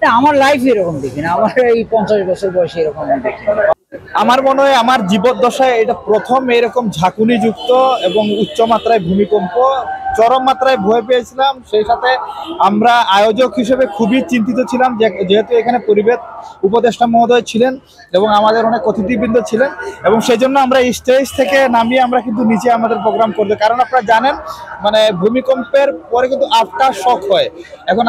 আমার লাইফ এরকম দেখি না, আমার এই 50 বছর বয়সে এরকম আমি দেখি না। আমার মনে হয় আমার জীবদ্দশায় এটা প্রথম এরকম ঝাঁকুনি যুক্ত এবং উচ্চ মাত্রায় ভূমিকম্প, চরম মাত্রায় ভয় পেয়েছিলাম। সেই সাথে আমরা আয়োজক হিসেবে খুবই চিন্তিত ছিলাম, যেহেতু এখানে পরিবেশ উপদেষ্টা মহোদয় ছিলেন এবং আমাদের অনেক অতিথিবৃন্দ ছিলেন, এবং সেই জন্য আমরা স্টেজ থেকে নামিয়ে আমরা কিন্তু নিচে আমাদের প্রোগ্রাম করতে, কারণ আপনারা জানেন মানে ভূমিকম্পের পরে কিন্তু আফটার শক হয়। এখন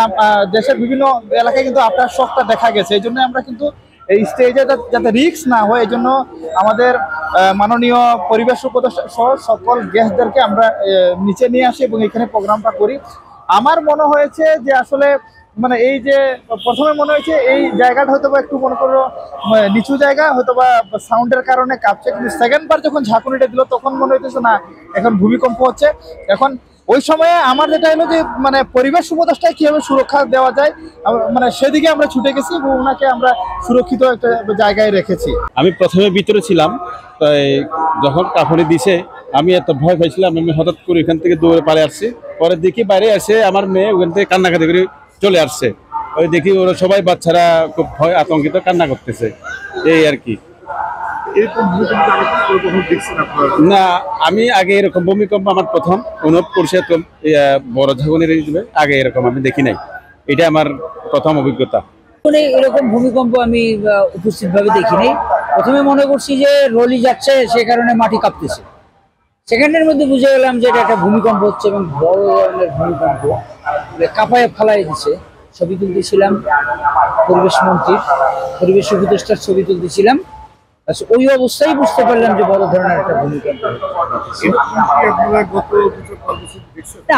দেশের বিভিন্ন এলাকায় কিন্তু আফটার শকটা দেখা গেছে। এই জন্য আমরা কিন্তু এই স্টেজে যাতে রিস্ক না হয়, এই জন্য আমাদের মাননীয় পরিবেশ উপদেষ্টা সহ সকল গেস্টদেরকে আমরা নিচে নিয়ে আসি এবং এখানে প্রোগ্রামটা করি। আমার মনে হয়েছে যে আসলে মানে এই যে প্রথমে মনে হয়েছে এই জায়গাটা হয়তো বা একটু মনে করো নিচু জায়গা, হয়তো বা সাউন্ডের কারণে কাঁপছে, কিন্তু সেকেন্ড বার যখন ঝাঁকুনিটা দিল তখন মনে হইতেছে না এখন ভূমিকম্প হচ্ছে। এখন ওই সময়ে আমার যেটা হলো যে মানে পরিবেশ উপদেষ্টায় কিভাবে সুরক্ষা দেওয়া যায়, মানে সেদিকে আমরা ছুটে গেছি এবং ওনাকে আমরা সুরক্ষিত একটা জায়গায় রেখেছি। আমি প্রথমে ভিতরে ছিলাম, তাই যখন কাঁপুনি দিছে আমি এত ভয় পাইছিলাম, আমি হঠাৎ করে এখান থেকে দৌড়ে পালিয়ে আসছি। পরে দেখি বাইরে আসে আমার মেয়ে ওখান থেকে কান্নাকাটি করে চলে আসছে। ওই দেখি ওরা সবাই বাচ্চারা খুব ভয় আতঙ্কিত কান্না করতেছে, এই আর কি। না, আমি আগে এরকম ভূমিকম্প আমার প্রথম অনুভব করছি, বড় ঝাঁকুনির আগে এরকম আমি দেখি নাই, এটা আমার প্রথম অভিজ্ঞতা। এরকম ভূমিকম্প আমি উপস্থিত ভাবে দেখিনি। প্রথমে মনে করছি যে রলি যাচ্ছে, সে কারণে মাটি কাঁপতেছে। সেকেন্ডের মধ্যে বুঝে গেলাম যে এটা একটা ভূমিকম্প হচ্ছে এবং বড় ধরনের ভূমিকম্প, কাঁপায় ফালাই দিচ্ছে। ছবি তুলতেছিলাম পরিবেশ মন্ত্রীর, পরিবেশ উপদেষ্টার ছবি তুলতেছিলাম। ওই অবস্থায় বুঝতে পারলাম যে বড় ধরনের একটা ভূমিকম্প।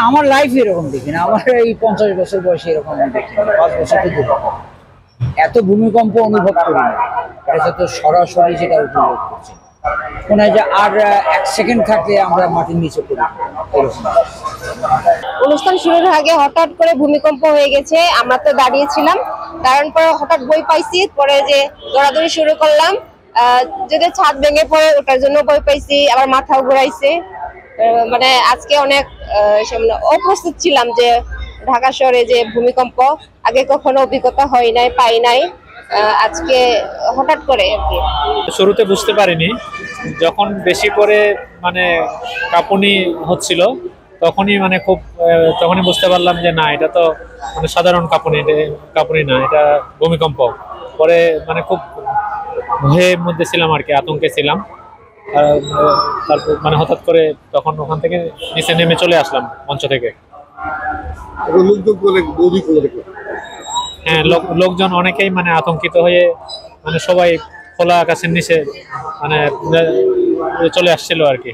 আমার লাইফ এরকম দেখি না, আমার এই 50 বছর বয়সে এরকম আমি দেখি না। 5 বছর থেকে এত ভূমিকম্প অনুভব করি না, এটা তো সরাসরি যেটা উপভোগ করছি মনে হয় যে আর 1 সেকেন্ড থাকলে আমরা মাটির নিচে পড়ি। অনুষ্ঠান শুরুর আগে হঠাৎ করে ভূমিকম্প হয়ে গেছে, আমরা তো দাঁড়িয়েছিলাম, কারণ পরে হঠাৎ বই পাইছি, পরে যে দৌড়াদৌড়ি শুরু করলাম, যদি ছাদ ভেঙে পড়ে ওটার জন্য বই পাইছি, আবার মাথাও ঘুরাইছে। মানে আজকে অনেক অপ্রস্তুত ছিলাম যে ঢাকা শহরে যে ভূমিকম্প আগে কখনো অভিজ্ঞতা হয় নাই, পাই নাই, আজকে হঠাৎ করে আর কি। শুরুতে বুঝতে পারিনি, যখন বেশি করে মানে কাঁপুনি হচ্ছিল তখনই মানে তখনই বুঝতে পারলাম যে না, এটা তো মানে সাধারণ কাঁপুনি না, এটা ভূমিকম্প। পরে মানে খুব ভয়ের মধ্যে ছিলাম আর কি, আতঙ্কে ছিলাম। তারপর মানে হঠাৎ করে তখন ওখান থেকে নিচে নেমে চলে আসলাম মঞ্চ থেকে। হ্যাঁ, লোকজন অনেকেই মানে আতঙ্কিত হয়ে মানে সবাই খোলা আকাশের নিচে মানে চলে আসছিল আর কি।